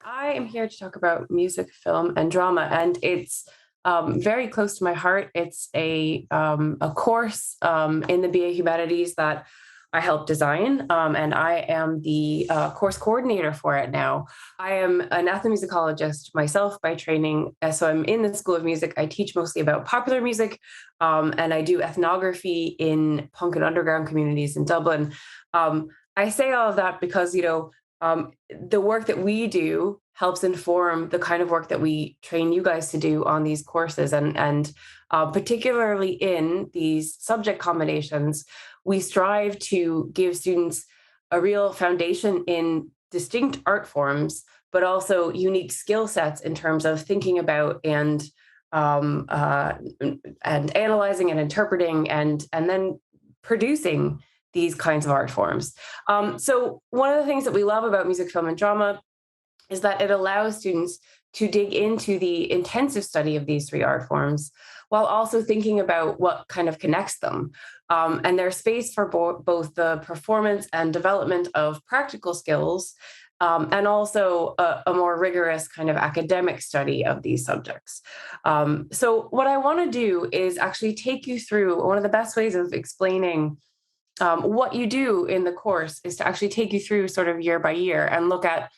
I am here to talk about music, film, and drama, and it's very close to my heart. It's a course in the BA Humanities that I helped design, and I am the course coordinator for it now. I am an ethnomusicologist myself by training, so I'm in the School of Music. I teach mostly about popular music, and I do ethnography in punk and underground communities in Dublin. I say all of that because, the work that we do helps inform the kind of work that we train you guys to do on these courses, and particularly in these subject combinations, we strive to give students a real foundation in distinct art forms, but also unique skill sets in terms of thinking about um, uh, and analyzing and interpreting and then producing these kinds of art forms. So one of the things that we love about music, film, and drama is that it allows students to dig into the intensive study of these three art forms while also thinking about what kind of connects them. And there's space for both the performance and development of practical skills, and also a more rigorous kind of academic study of these subjects. So what I want to do is actually take you through one of the best ways of explaining what you do in the course is to actually take you through sort of year by year and look at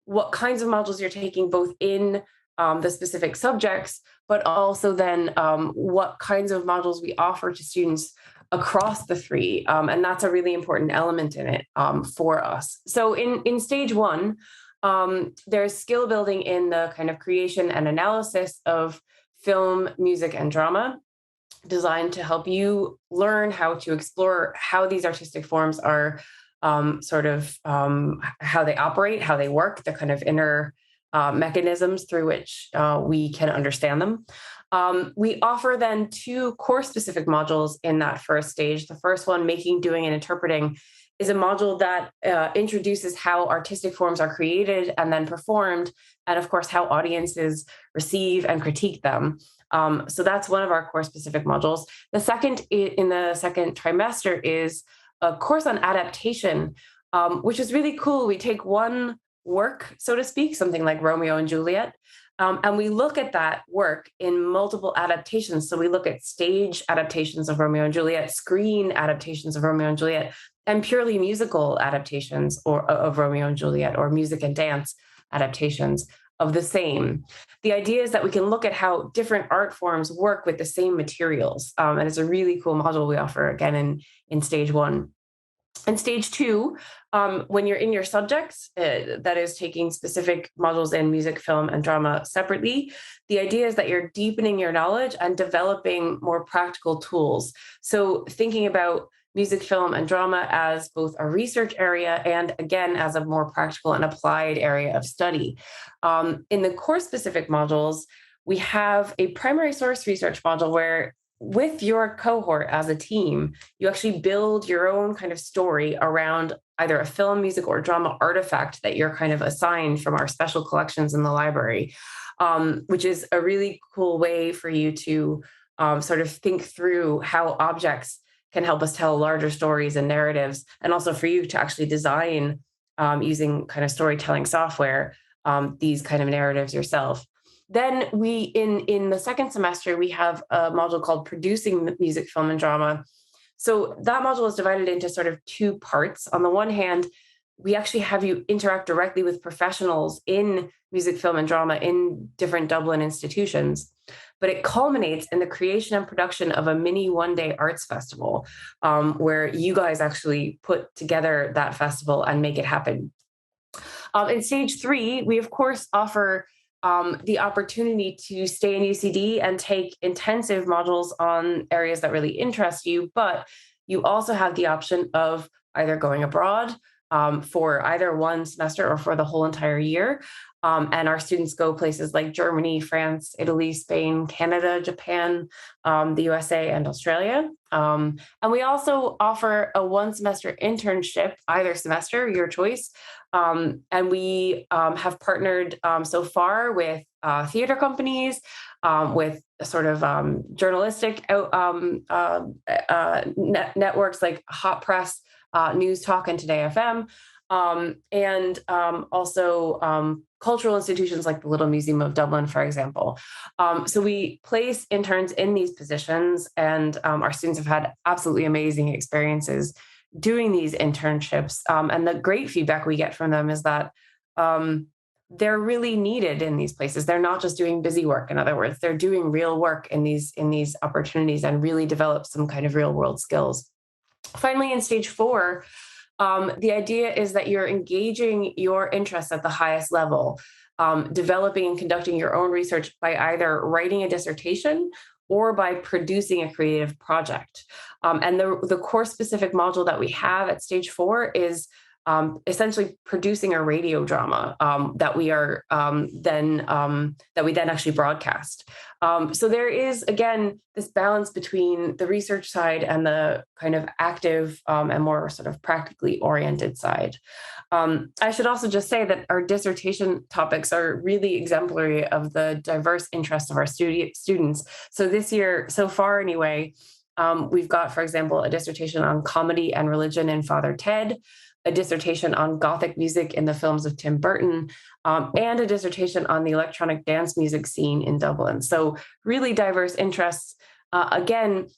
what kinds of modules you're taking both in the specific subjects, but also then what kinds of modules we offer to students across the three. And that's a really important element in it for us. So in stage one, there's skill building in the kind of creation and analysis of film, music, and drama, designed to help you learn how to explore how these artistic forms are how they operate, how they work, the kind of inner mechanisms through which we can understand them. We offer then two course-specific modules in that first stage. The first one, making, doing, and interpreting, is a module that introduces how artistic forms are created and then performed, and of course, how audiences receive and critique them. So that's one of our course-specific modules. The second in the second trimester is a course on adaptation, which is really cool. We take one work, so to speak, something like Romeo and Juliet, and we look at that work in multiple adaptations. So we look at stage adaptations of Romeo and Juliet, screen adaptations of Romeo and Juliet, and purely musical adaptations of Romeo and Juliet, or music and dance adaptations of the same. The idea is that we can look at how different art forms work with the same materials. And it's a really cool module we offer, again, in stage one. And stage two, when you're in your subjects, that is taking specific modules in music, film, and drama separately, the idea is that you're deepening your knowledge and developing more practical tools. So thinking about music, film, and drama as both a research area and, again, as a more practical and applied area of study. In the course-specific modules, we have a primary source research module where, with your cohort as a team, you actually build your own kind of story around either a film, music, or drama artifact that you're kind of assigned from our special collections in the library, which is a really cool way for you to sort of think through how objects can help us tell larger stories and narratives, and also for you to actually design using kind of storytelling software these kind of narratives yourself. Then in the second semester, we have a module called Producing Music, Film, and Drama. So that module is divided into sort of two parts. On the one hand, we actually have you interact directly with professionals in music, film, and drama in different Dublin institutions. But it culminates in the creation and production of a mini one-day arts festival, where you guys actually put together that festival and make it happen. In stage three, we, of course, offer the opportunity to stay in UCD and take intensive modules on areas that really interest you, but you also have the option of either going abroad for either one semester or for the whole entire year. And our students go places like Germany, France, Italy, Spain, Canada, Japan, the USA, and Australia. And we also offer a one-semester internship, either semester, your choice. And we have partnered so far with theater companies, with sort of journalistic networks like Hot Press, News Talk, and Today FM. and also cultural institutions like the Little Museum of Dublin, for example. So we place interns in these positions, and our students have had absolutely amazing experiences doing these internships. And the great feedback we get from them is that they're really needed in these places. They're not just doing busy work. In other words, they're doing real work in these opportunities and really develop some kind of real world skills. Finally, in stage 4, the idea is that you're engaging your interests at the highest level, developing and conducting your own research by either writing a dissertation or by producing a creative project. And the course-specific module that we have at stage 4 is essentially producing a radio drama that we then actually broadcast. So there is, again, this balance between the research side and the kind of active and more sort of practically oriented side. I should also just say that our dissertation topics are really exemplary of the diverse interests of our students. So this year, so far anyway, we've got, for example, a dissertation on comedy and religion in Father Ted, a dissertation on Gothic music in the films of Tim Burton, and a dissertation on the electronic dance music scene in Dublin. So really diverse interests. Again,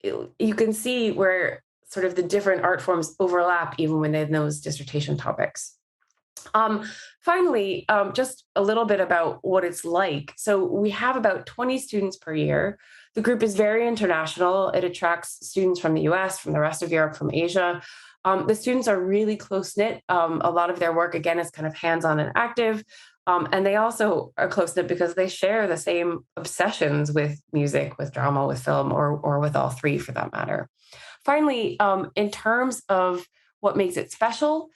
you can see where sort of the different art forms overlap even within those dissertation topics. Finally, just a little bit about what it's like. So we have about 20 students per year. The group is very international. It attracts students from the US, from the rest of Europe, from Asia. The students are really close-knit. A lot of their work, again, is kind of hands-on and active. And they also are close-knit because they share the same obsessions with music, with drama, with film, or with all three for that matter. Finally, in terms of what makes it special,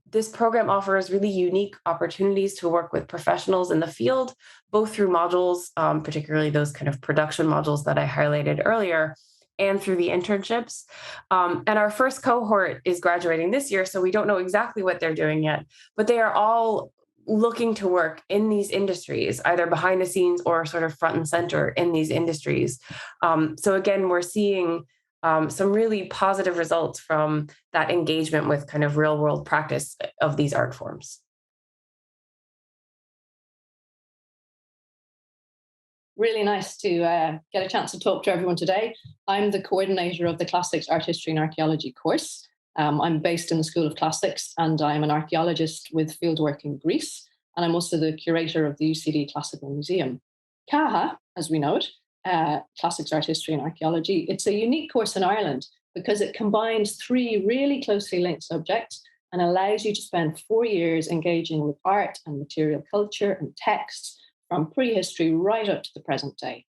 this program offers really unique opportunities to work with professionals in the field, both through modules, particularly those kind of production modules that I highlighted earlier, and through the internships. And our first cohort is graduating this year, so we don't know exactly what they're doing yet, but they are all looking to work in these industries, either behind the scenes or sort of front and center in these industries. So again, we're seeing some really positive results from that engagement with kind of real world practice of these art forms. Really nice to get a chance to talk to everyone today. I'm the coordinator of the Classics Art History and Archaeology course. I'm based in the School of Classics, and I'm an archaeologist with fieldwork in Greece. And I'm also the curator of the UCD Classical Museum. CAHA, as we know it, Classics Art History and Archaeology, it's a unique course in Ireland because it combines 3 really closely linked subjects and allows you to spend 4 years engaging with art and material culture and texts from prehistory right up to the present day.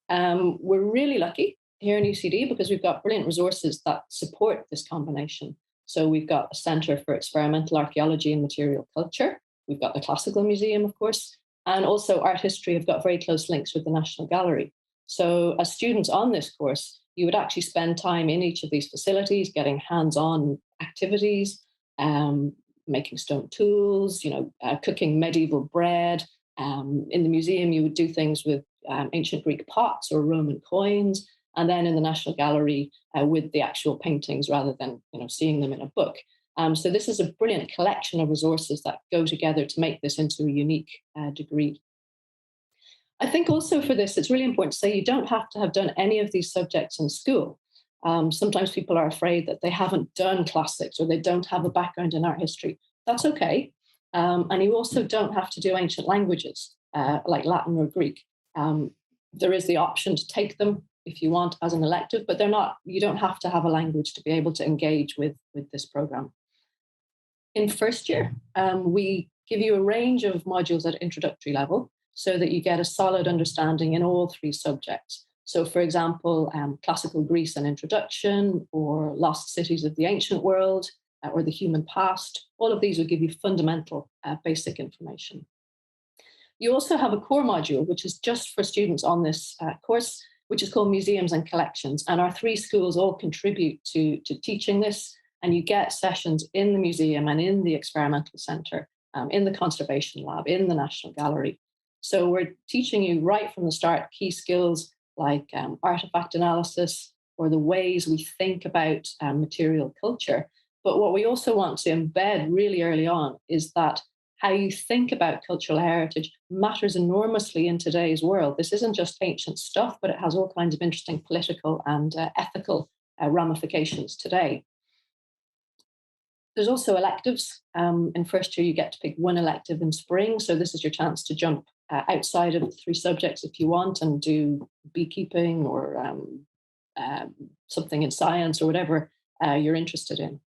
We're really lucky here in UCD because we've got brilliant resources that support this combination. So we've got a Centre for Experimental Archaeology and Material Culture. We've got the Classical Museum, of course, and also art history have got very close links with the National Gallery. So as students on this course, you would actually spend time in each of these facilities, getting hands-on activities, making stone tools, cooking medieval bread. In the museum, you would do things with ancient Greek pots or Roman coins, and then in the National Gallery with the actual paintings rather than seeing them in a book. So this is a brilliant collection of resources that go together to make this into a unique degree. I think also for this, it's really important to say you don't have to have done any of these subjects in school. Sometimes people are afraid that they haven't done classics or they don't have a background in art history. That's okay. And you also don't have to do ancient languages like Latin or Greek. There is the option to take them if you want as an elective, but you don't have to have a language to be able to engage with this program. In first year, we give you a range of modules at introductory level so that you get a solid understanding in all 3 subjects. So for example, classical Greece and introduction, or lost cities of the ancient world, or the human past. All of these will give you fundamental basic information. You also have a core module, which is just for students on this course, which is called Museums and Collections. And our 3 schools all contribute to teaching this. And you get sessions in the museum and in the experimental centre, in the conservation lab, in the National Gallery. So we're teaching you right from the start key skills like artifact analysis or the ways we think about material culture. But what we also want to embed really early on is that how you think about cultural heritage matters enormously in today's world. This isn't just ancient stuff, but it has all kinds of interesting political and ethical ramifications today. There's also electives. In first year, you get to pick one elective in spring. So this is your chance to jump outside of the 3 subjects if you want and do beekeeping or something in science or whatever you're interested in.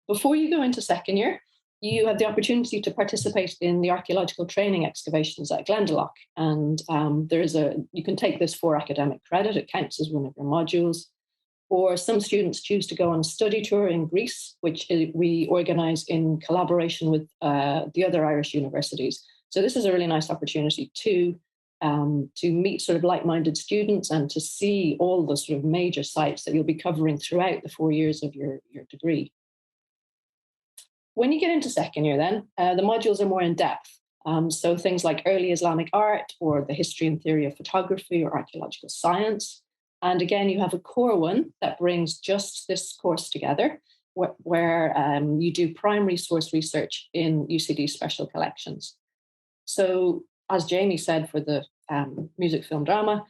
Before you go into second year, you have the opportunity to participate in the archaeological training excavations at Glendalough. And you can take this for academic credit. It counts as one of your modules. Or some students choose to go on a study tour in Greece, which we organise in collaboration with the other Irish universities. So this is a really nice opportunity to meet sort of like-minded students and to see all the sort of major sites that you'll be covering throughout the 4 years of your degree. When you get into second year then, the modules are more in depth. So things like early Islamic art or the history and theory of photography or archaeological science. And again, you have a core one that brings just this course together, where you do primary source research in UCD special collections. So as Jaime said for the music, film, drama,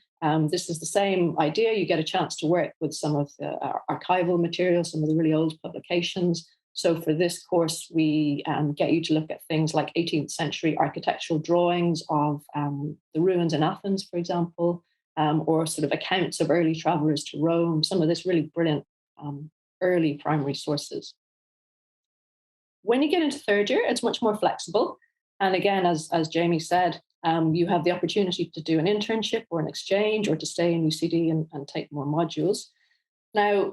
this is the same idea. You get a chance to work with some of the archival material, some of the really old publications. So for this course, we get you to look at things like 18th century architectural drawings of the ruins in Athens, for example, or sort of accounts of early travelers to Rome, some of this really brilliant early primary sources. When you get into third year, it's much more flexible. And again, as Jaime said, you have the opportunity to do an internship or an exchange or to stay in UCD and take more modules. Now,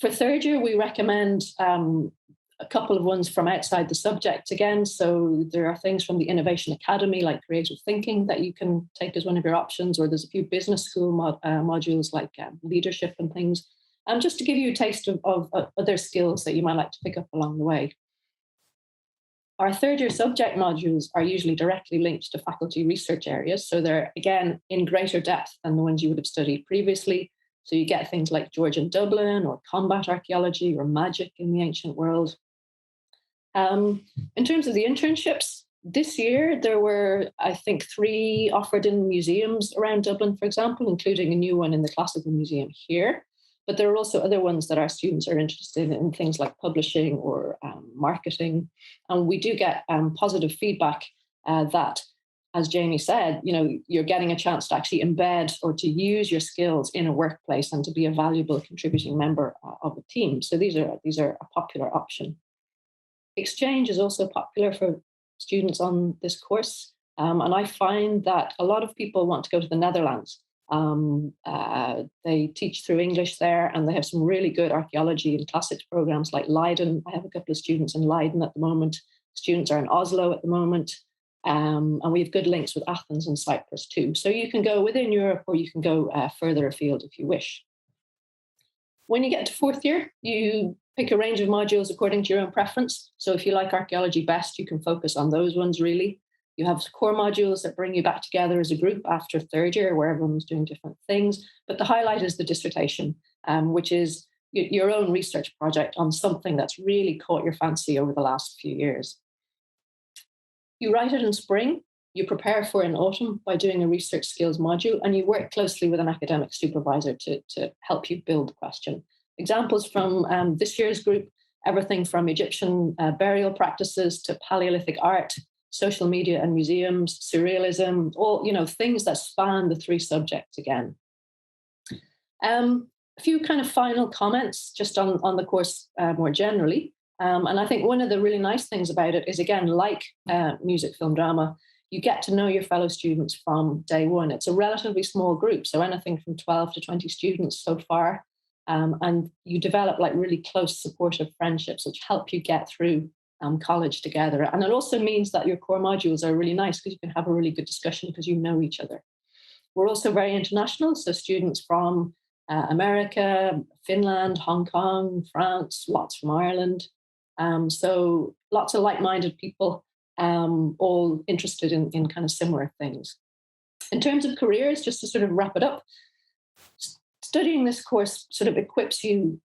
for third year, we recommend a couple of ones from outside the subject again. So there are things from the Innovation Academy, like creative thinking, that you can take as one of your options, or there's a few business school modules like leadership and things, just to give you a taste of other skills that you might like to pick up along the way. Our third year subject modules are usually directly linked to faculty research areas. So they're, again, in greater depth than the ones you would have studied previously. So you get things like Georgian Dublin or combat archaeology or magic in the ancient world. In terms of the internships, this year there were, I think, 3 offered in museums around Dublin, for example, including a new one in the Classical Museum here. But there are also other ones that our students are interested in, things like publishing or marketing. And we do get positive feedback that, as Jaime said, you're getting a chance to actually embed or to use your skills in a workplace and to be a valuable contributing member of a team. So these are a popular option. Exchange is also popular for students on this course. And I find that a lot of people want to go to the Netherlands. They teach through English there, and they have some really good archaeology and classics programs like Leiden. I have a couple of students in Leiden at the moment. Students are in Oslo at the moment. And we have good links with Athens and Cyprus too. So you can go within Europe or you can go further afield if you wish. When you get to fourth year, you pick a range of modules according to your own preference. So if you like archaeology best, you can focus on those ones really. You have core modules that bring you back together as a group after third year, where everyone's doing different things. But the highlight is the dissertation, which is your own research project on something that's really caught your fancy over the last few years. You write it in spring, you prepare for it in autumn by doing a research skills module, and you work closely with an academic supervisor to help you build the question. Examples from this year's group, everything from Egyptian burial practices to Paleolithic art, social media and museums, surrealism, all things that span the 3 subjects again. A few kind of final comments just on the course more generally. And I think one of the really nice things about it is, again, like music, film, drama, you get to know your fellow students from day one. It's a relatively small group, so anything from 12 to 20 students so far. And you develop like really close supportive friendships, which help you get through college together. And it also means that your core modules are really nice because you can have a really good discussion because you know each other. We're also very international, so students from America, Finland, Hong Kong, France, lots from Ireland. So lots of like-minded people, all interested in kind of similar things. In terms of careers, just to sort of wrap it up, studying this course sort of equips you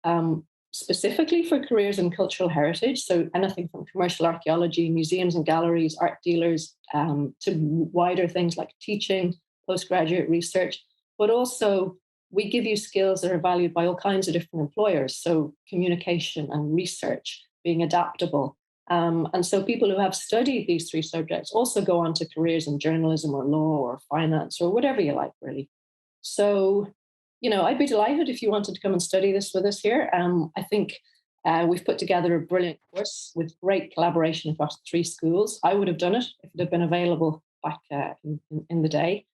specifically for careers in cultural heritage. So anything from commercial archaeology, museums and galleries, art dealers, to wider things like teaching, postgraduate research. But also we give you skills that are valued by all kinds of different employers. So communication and research, being adaptable. And so people who have studied these three subjects also go on to careers in journalism or law or finance or whatever you like, really. So, I'd be delighted if you wanted to come and study this with us here. I think we've put together a brilliant course with great collaboration across three schools. I would have done it if it had been available back in the day.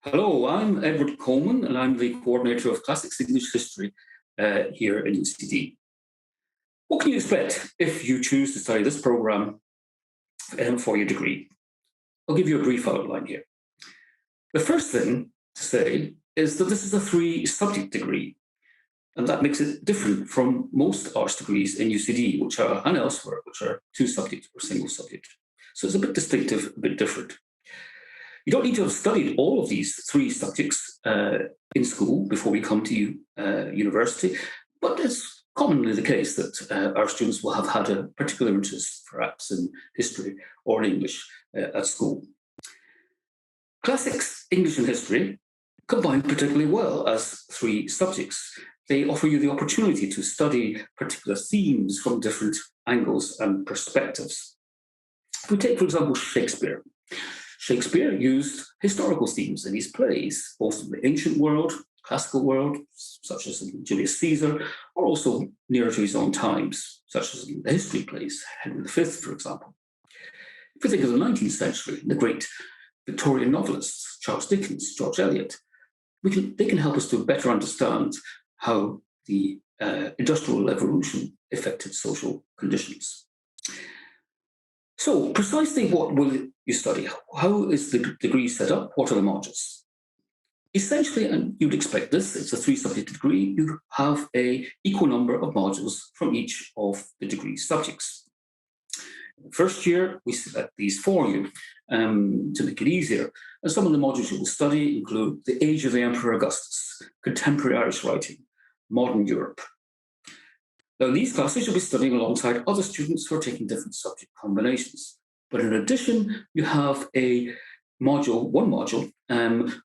Hello, I'm Edward Coleman, and I'm the coordinator of Classics English History here at UCD. What can you expect if you choose to study this programme for your degree? I'll give you a brief outline here. The first thing to say is that this is a 3-subject degree, and that makes it different from most arts degrees in UCD, which are, and elsewhere, which are 2-subject or single subject. So it's a bit distinctive, a bit different. You don't need to have studied all of these 3 subjects in school before we come to university, but it's commonly the case that our students will have had a particular interest, perhaps in history or in English at school. Classics, English and history combine particularly well as 3 subjects. They offer you the opportunity to study particular themes from different angles and perspectives. If we take, for example, Shakespeare. Shakespeare used historical themes in his plays, both from the ancient world, classical world, such as in Julius Caesar, or also nearer to his own times, such as in the history plays, Henry V, for example. If we think of the 19th century, the great Victorian novelists, Charles Dickens, George Eliot, they can help us to better understand how the Industrial Revolution affected social conditions. So, precisely what will you study? How is the degree set up? What are the modules? Essentially, and you'd expect this, it's a 3-subject degree, you have an equal number of modules from each of the degree subjects. In the first year, we select these for you to make it easier. And some of the modules you will study include the age of the Emperor Augustus, contemporary Irish writing, modern Europe. Now, in these classes, you'll be studying alongside other students who are taking different subject combinations. But in addition, you have one module,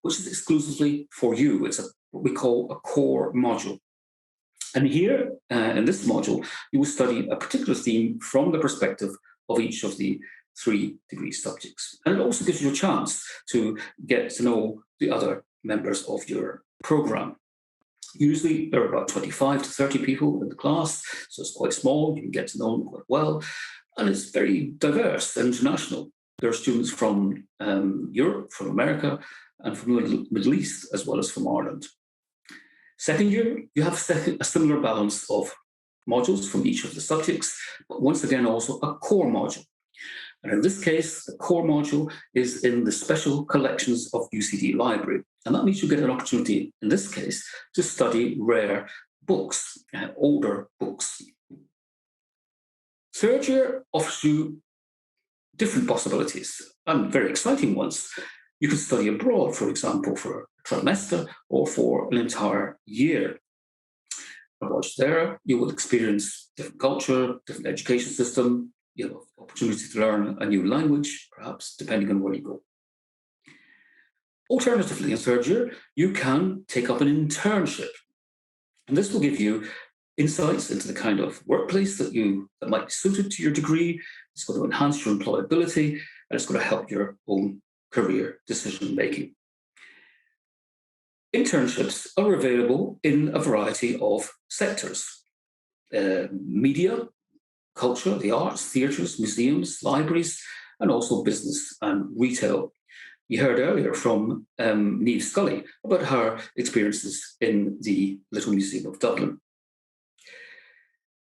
which is exclusively for you. It's what we call a core module. And here, in this module, you will study a particular theme from the perspective of each of the 3 degree subjects. And it also gives you a chance to get to know the other members of your programme. Usually there are about 25 to 30 people in the class, so it's quite small, you can get to know them quite well, and it's very diverse and international. There are students from Europe, from America, and from the Middle East, as well as from Ireland. Second year, you have a similar balance of modules from each of the subjects, but once again also a core module. And in this case, the core module is in the special collections of UCD Library. And that means you get an opportunity, in this case, to study rare books, older books. Third year offers you different possibilities and very exciting ones. You can study abroad, for example, for a trimester or for an entire year. Abroad there, you will experience different culture, different education system, you have opportunity to learn a new language, perhaps, depending on where you go. Alternatively, in third year, you can take up an internship. And this will give you insights into the kind of workplace that might be suited to your degree. It's going to enhance your employability, and it's going to help your own career decision-making. Internships are available in a variety of sectors. Media, culture, the arts, theatres, museums, libraries, and also business and retail. You heard earlier from Niamh Scully about her experiences in the Little Museum of Dublin.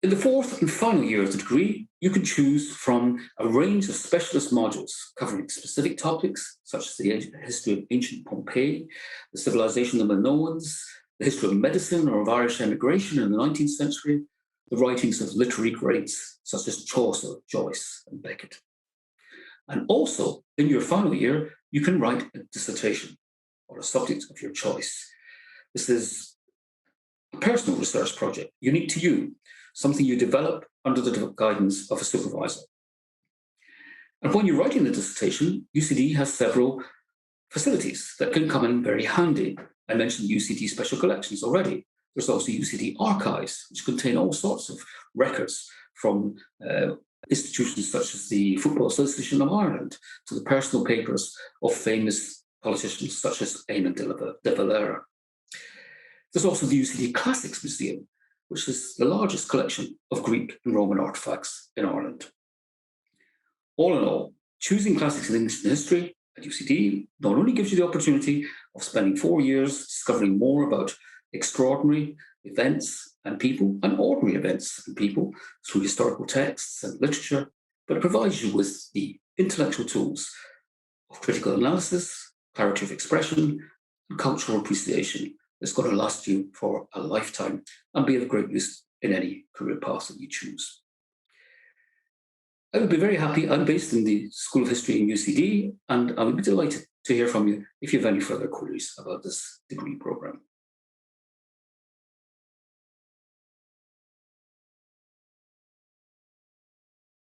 In the fourth and final year of the degree, you can choose from a range of specialist modules covering specific topics such as the history of ancient Pompeii, the civilization of the Minoans, the history of medicine or of Irish emigration in the 19th century, the writings of literary greats such as Chaucer, Joyce, and Beckett. And also, in your final year, you can write a dissertation or a subject of your choice. This is a personal research project, unique to you, something you develop under the guidance of a supervisor. And when you're writing the dissertation, UCD has several facilities that can come in very handy. I mentioned UCD special collections already. There's also UCD archives, which contain all sorts of records from institutions such as the Football Association of Ireland to the personal papers of famous politicians such as Eamon de Valera. There's also the UCD Classics Museum, which is the largest collection of Greek and Roman artefacts in Ireland. All in all, choosing classics in English and history at UCD not only gives you the opportunity of spending 4 years discovering more about extraordinary events and people and ordinary events and people through historical texts and literature, but it provides you with the intellectual tools of critical analysis, clarity of expression, and cultural appreciation that's going to last you for a lifetime and be of great use in any career path that you choose. I would be very happy. I'm based in the School of History in UCD, and I would be delighted to hear from you if you have any further queries about this degree programme.